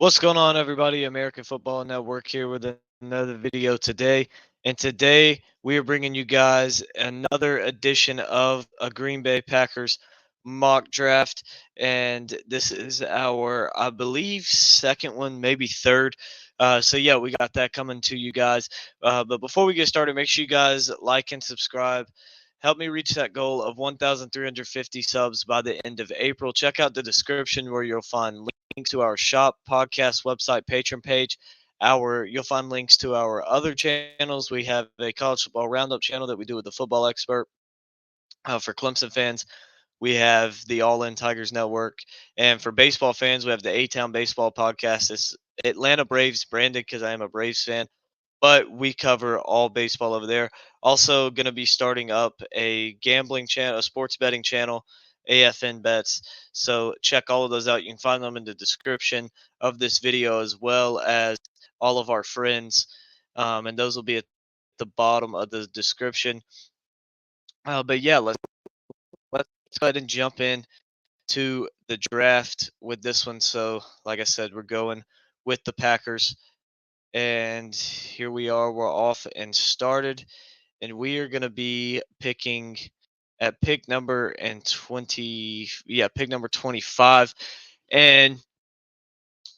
What's going on, everybody? American Football Network here with another video today. And today we are bringing you guys another edition of a Green Bay Packers mock draft. And this is our, I believe, second one, maybe third. So we got that coming to you guys. But before we get started, make sure you guys like and subscribe. Help me reach that goal of 1,350 subs by the end of April. Check out the description where you'll find links to our shop, podcast, website, Patreon page. You'll find links to our other channels. We have a college football roundup channel that we do with the football expert for Clemson fans. We have the All In Tigers Network, and for baseball fans, we have the A Town Baseball Podcast. It's Atlanta Braves branded because I am a Braves fan, but we cover all baseball over there. Also, going to be starting up a gambling channel, a sports betting channel, AFN Bets. So check all of those out. You can find them in the description of this video as well as all of our friends, and those will be at the bottom of the description. But let's go ahead and jump in to the draft with this one. So, like I said, we're going with the Packers. And here we are. We're off and started. And we are going to be picking at pick number and 20. Yeah, pick number 25. And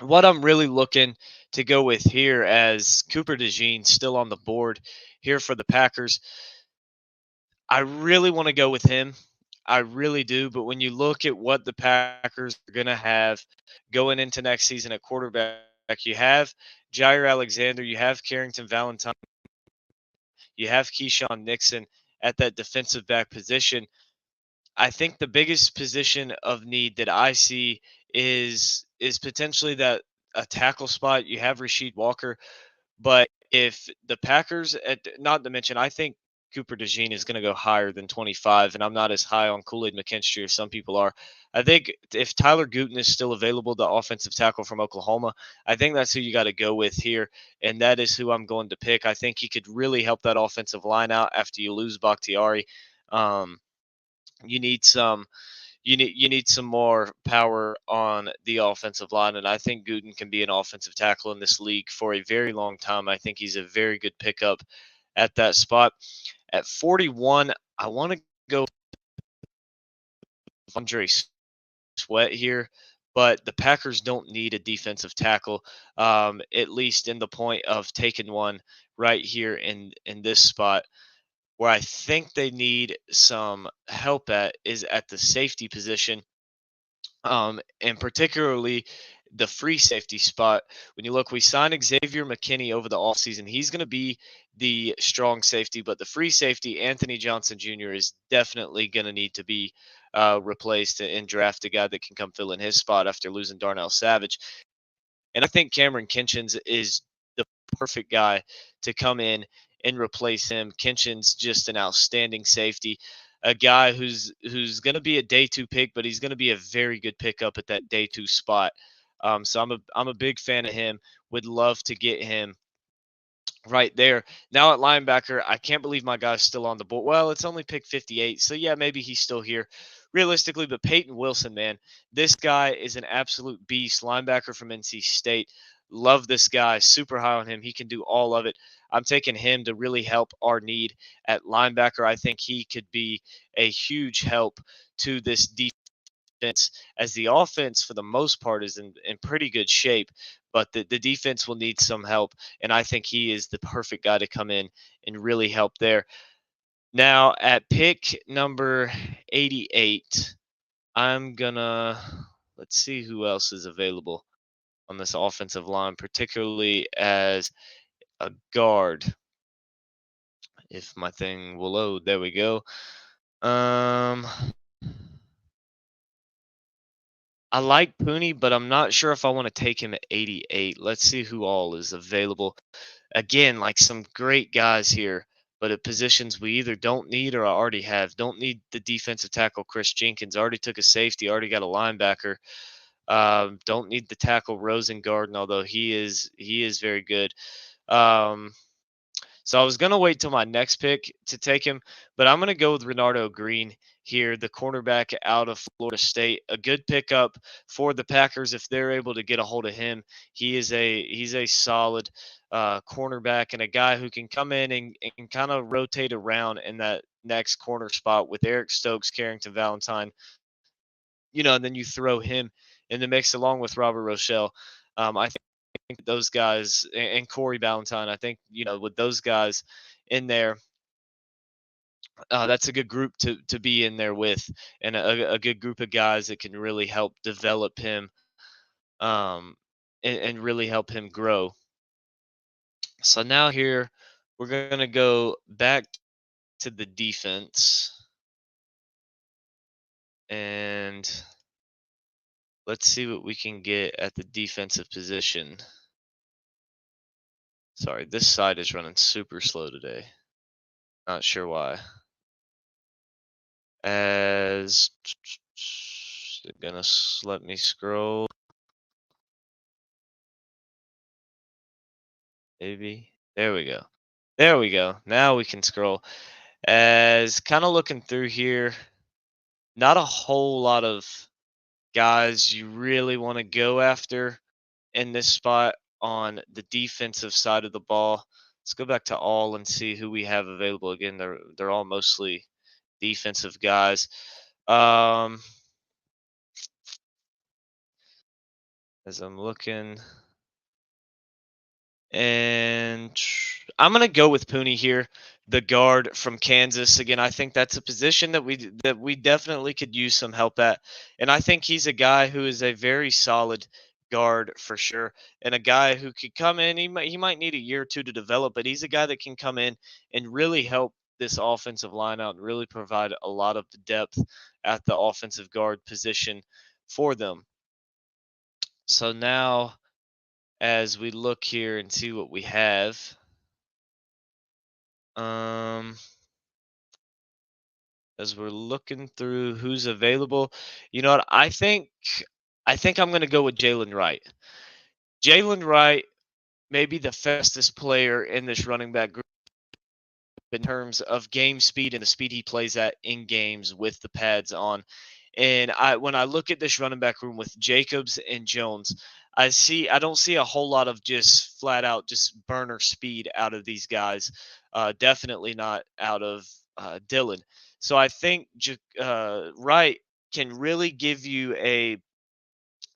what I'm really looking to go with here, as Cooper DeJean still on the board here for the Packers, I really want to go with him. I really do. But when you look at what the Packers are going to have going into next season at quarterback, you have Jair Alexander, you have Carrington Valentine, you have Keyshawn Nixon at that defensive back position. I think the biggest position of need that I see is potentially that a tackle spot. You have Rasheed Walker, but if the Packers, not to mention, I think Cooper DeJean is going to go higher than 25, and I'm not as high on Kool-Aid McKinstry as some people are. I think if Tyler Gooten is still available, the offensive tackle from Oklahoma, I think that's who you got to go with here, and that is who I'm going to pick. I think he could really help that offensive line out after you lose Bakhtiari. Um, you need some you need some more power on the offensive line, and I think Gooden can be an offensive tackle in this league for a very long time. I think he's a very good pickup at that spot. At 41, I want to go Andre Sweat here, but the Packers don't need a defensive tackle, at least in the point of taking one right here in this spot. Where I think they need some help at is at the safety position, and particularly the free safety spot. When you look, we signed Xavier McKinney over the offseason. He's going to be the strong safety, but the free safety, Anthony Johnson Jr., is definitely going to need to be replaced and draft a guy that can come fill in his spot after losing Darnell Savage. And I think Cameron Kinchins is the perfect guy to come in and replace him. Kinchin's just an outstanding safety, a guy who's going to be a day two pick, but he's going to be a very good pickup at that day two spot. So I'm a big fan of him. Would love to get him right there. Now at linebacker, I can't believe my guy's still on the board. Well, it's only pick 58, so yeah, maybe he's still here realistically. But Peyton Wilson, man, this guy is an absolute beast. Linebacker from NC State. Love this guy. Super high on him. He can do all of it. I'm taking him to really help our need at linebacker. I think he could be a huge help to this defense, as the offense for the most part is in pretty good shape, but the defense will need some help, and I think he is the perfect guy to come in and really help there. Now at pick number 88, I'm gonna let's see who else is available on this offensive line, particularly as a guard. If my thing will load, there we go. um I like Pooney, but I'm not sure if I want to take him at 88. Let's see who all is available. Again, like some great guys here, but at positions we either don't need or already have. Don't need the defensive tackle Chris Jenkins. Already took a safety. Already got a linebacker. Don't need the tackle Rosengarten, although he is very good. Um, So I was gonna wait till my next pick to take him, but I'm gonna go with Renardo Green here, the cornerback out of Florida State. A good pickup for the Packers if they're able to get a hold of him. He's a solid cornerback and a guy who can come in and kind of rotate around in that next corner spot with Eric Stokes, Carrington Valentine, and then you throw him in the mix along with Robert Rochelle. I think those guys and Corey Ballantyne, I think, with those guys in there, that's a good group to be in there with, and a good group of guys that can really help develop him, um, and really help him grow. So now here we're gonna go back to the defense, and let's see what we can get at the defensive position. Sorry, this side is running super slow today. Not sure why. As they're gonna let me scroll, maybe. There we go. There we go. Now we can scroll. As kind of looking through here, not a whole lot of guys you really want to go after in this spot on the defensive side of the ball. Let's go back to all and see who we have available. Again, they're all mostly defensive guys. Um, as I'm looking, and I'm gonna go with Pooney here, the guard from Kansas. Again, I think that's a position that we definitely could use some help at, and I think he's a guy who is a very solid guard for sure, and a guy who could come in. He might need a year or two to develop, but he's a guy that can come in and really help this offensive line out and really provide a lot of depth at the offensive guard position for them. So now, as we look here and see what we have. Um, as we're looking through who's available, you know what? I think I'm gonna go with Jalen Wright. Jalen Wright may be the fastest player in this running back group in terms of game speed and the speed he plays at in games with the pads on. And when I look at this running back room with Jacobs and Jones, I don't see a whole lot of just flat out just burner speed out of these guys. Definitely not out of Dylan. So I think Wright can really give you a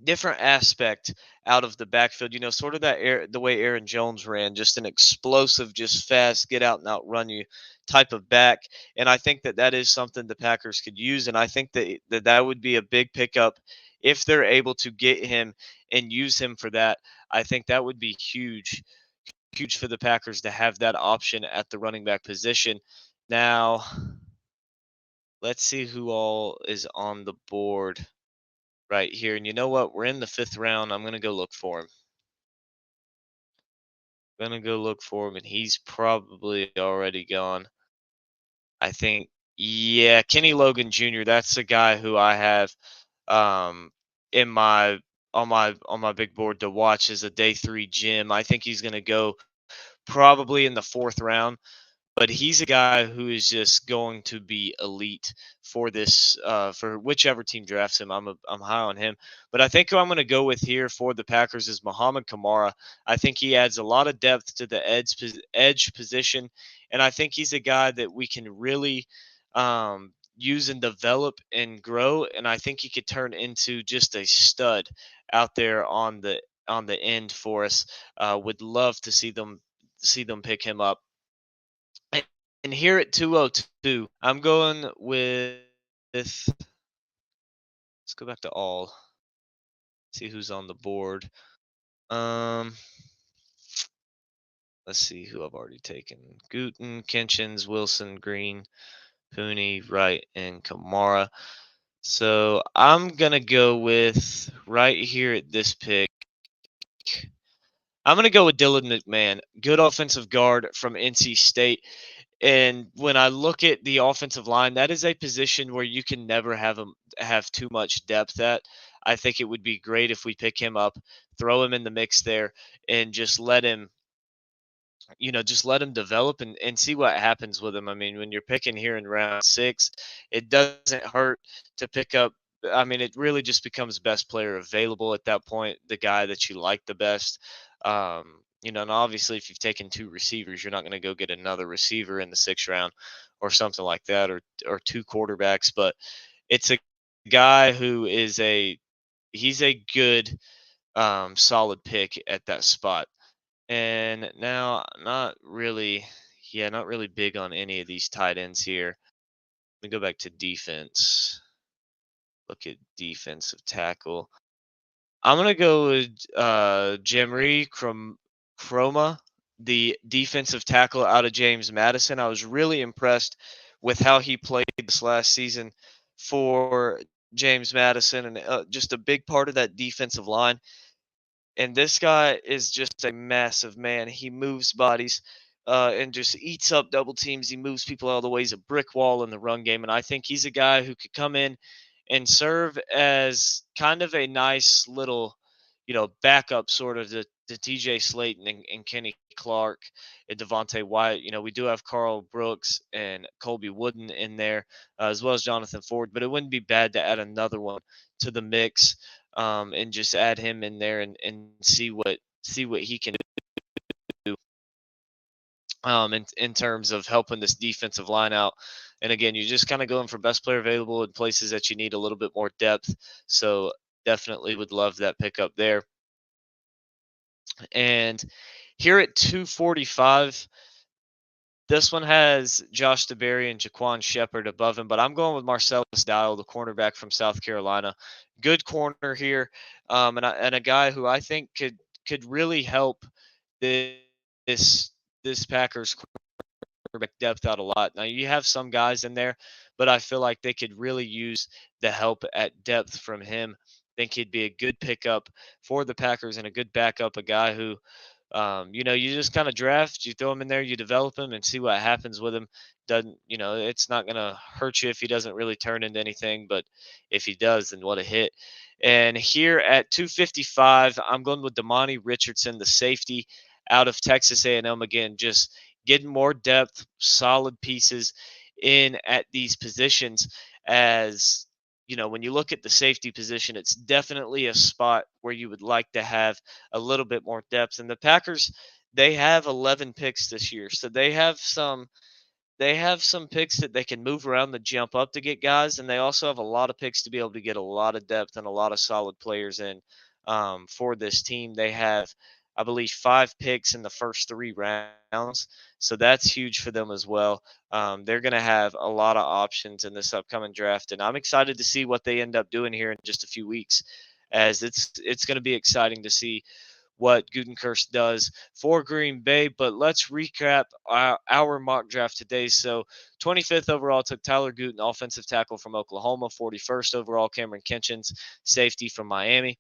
different aspect out of the backfield. Sort of the way Aaron Jones ran, just an explosive, just fast, get out and outrun you type of back. And I think that is something the Packers could use. And I think that would be a big pickup if they're able to get him and use him for that. I think that would be huge, huge for the Packers to have that option at the running back position. Now, let's see who all is on the board right here. And you know what? We're in the fifth round. I'm gonna go look for him. Gonna go look for him, and he's probably already gone. I think, yeah, Kenny Logan Jr. That's the guy who I have um in my on my big board to watch as a day three gym. I think he's gonna go probably in the fourth round. But he's a guy who is just going to be elite for this for whichever team drafts him. I'm high on him. But I think who I'm going to go with here for the Packers is Muhammad Kamara. I think he adds a lot of depth to the edge position, and I think he's a guy that we can really use and develop and grow. And I think he could turn into just a stud out there on the end for us. Would love to see them pick him up. And and here at 202, I'm going with let's go back to all. See who's on the board. Um, let's see who I've already taken. Gooten, Kinchins, Wilson, Green, Pooney, Wright, and Kamara. So I'm gonna go with right here at this pick. I'm gonna go with Dylan McMahon, good offensive guard from NC State. And when I look at the offensive line, that is a position where you can never have too much depth at. I think it would be great if we pick him up, throw him in the mix there, and just just let him develop and see what happens with him. I mean, when you're picking here in round 6, it doesn't hurt to pick up. I mean, it really just becomes best player available at that point, the guy that you like the best. And obviously, if you've taken 2 receivers, you're not going to go get another receiver in the 6th round or something like that, or 2 quarterbacks. But it's a guy who is he's a good, solid pick at that spot. And now, not really big on any of these tight ends here. Let me go back to defense. Look at defensive tackle. I'm gonna go with Jemry Chroma, the defensive tackle out of James Madison. I was really impressed with how he played this last season for James Madison, and just a big part of that defensive line. And this guy is just a massive man. He moves bodies and just eats up double teams. He moves people out of the way. He's a brick wall in the run game. And I think he's a guy who could come in and serve as kind of a nice little, backup sort of to TJ Slayton and Kenny Clark and Devontae Wyatt. We do have Carl Brooks and Colby Wooden in there, as well as Jonathan Ford, but it wouldn't be bad to add another one to the mix, and just add him in there and see what he can do, in terms of helping this defensive line out. And again, you're just kind of going for best player available in places that you need a little bit more depth. So definitely would love that pickup there. And here at 245, this one has Josh DeBerry and Jaquan Shepard above him, but I'm going with Marcellus Dial, the cornerback from South Carolina. Good corner here, and a guy who I think could really help this this Packers quarterback depth out a lot. Now you have some guys in there, but I feel like they could really use the help at depth from him. Think he'd be a good pickup for the Packers and a good backup, a guy who, you just kind of draft, you throw him in there, you develop him, and see what happens with him. Doesn't, it's not gonna hurt you if he doesn't really turn into anything, but if he does, then what a hit. And here at 255, I'm going with Damani Richardson, the safety out of Texas A&M. Again, just getting more depth, solid pieces in at these positions. As when you look at the safety position, it's definitely a spot where you would like to have a little bit more depth. And the Packers, they have 11 picks this year, so they have some picks that they can move around the jump up to get guys, and they also have a lot of picks to be able to get a lot of depth and a lot of solid players in, for this team. They have, I believe, 5 picks in the first 3 rounds, so that's huge for them as well. They're going to have a lot of options in this upcoming draft, and I'm excited to see what they end up doing here in just a few weeks, as it's going to be exciting to see what Gutenkirst does for Green Bay. But let's recap our mock draft today. So 25th overall took Tyler Guten, offensive tackle from Oklahoma. 41st overall, Cameron Kinchins, safety from Miami.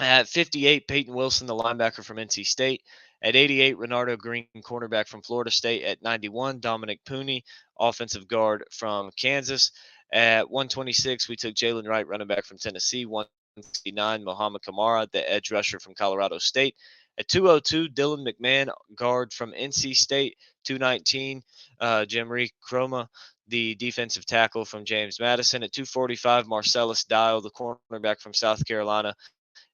At 58, Peyton Wilson, the linebacker from NC State. At 88, Renardo Green, cornerback from Florida State. At 91, Dominic Pooney, offensive guard from Kansas. At 126, we took Jalen Wright, running back from Tennessee. 169, Mohamed Kamara, the edge rusher from Colorado State. At 202, Dylan McMahon, guard from NC State. 219, Jemry Chroma, the defensive tackle from James Madison. At 245, Marcellus Dial, the cornerback from South Carolina.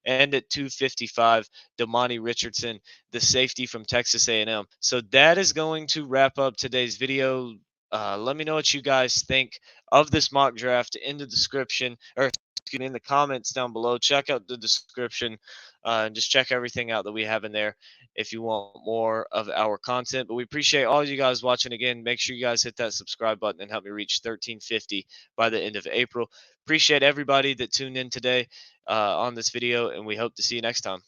And at 255, Damani Richardson, the safety from Texas A&M. So that is going to wrap up today's video. Let me know what you guys think of this mock draft in the description, or in the comments down below. Check out the description, and just check everything out that we have in there if you want more of our content. But we appreciate all you guys watching. Again, make sure you guys hit that subscribe button and help me reach 1350 by the end of April. Appreciate everybody that tuned in today, on this video, and we hope to see you next time.